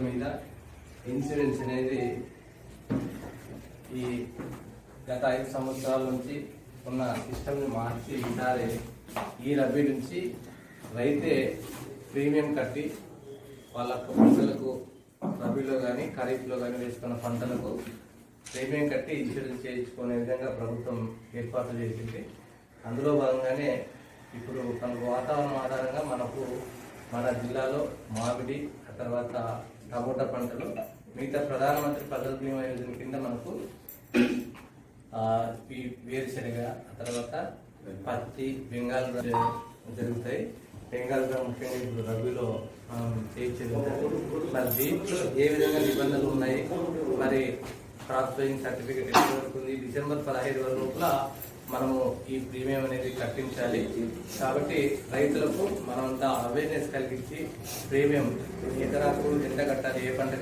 మీద ఇన్సూరెన్స్ అనేది ఈ గత 5 సంవత్సరాల నుంచి ఉన్న సిస్టమ్ని మార్చి ఈసారి ఈ రబీ నుంచి రైతే ప్రీమియం కట్టి వాళ్ళ పంటలకు రబీలో కానీ ఖరీఫ్లో కానీ వేసుకున్న పంటలకు ప్రీమియం కట్టి ఇన్సూరెన్స్ చేయించుకునే విధంగా ప్రభుత్వం ఏర్పాట్లు చేసింది. అందులో భాగంగానే ఇప్పుడు మనకు వాతావరణం ఆధారంగా మన జిల్లాలో మామిడి, ఆ తర్వాత టమోటా పంటలు, మిగతా ప్రధానమంత్రి ఫసల్ బీమా యోజన కింద మనకు ఈ వేరుశనగ, ఆ తర్వాత పత్తి, బెంగాల్ జరుగుతాయి. బెంగాల్ ముఖ్యంగా ఇప్పుడు రబీలో మనం చేయించేది. మరి దీంట్లో ఏ విధంగా నిబంధనలు ఉన్నాయి, మరి క్రాప్ సోయింగ్ సర్టిఫికేట్ ఎప్పుడు వరకు ఉంది, డిసెంబర్ 15 వరకు లోపల మనము ఈ ప్రీమియం అనేది కట్టించాలి. కాబట్టి రైతులకు మనమంతా అవేర్నెస్ కలిగించి ప్రీమియం ఎంత కట్టాలి, ఏ పంట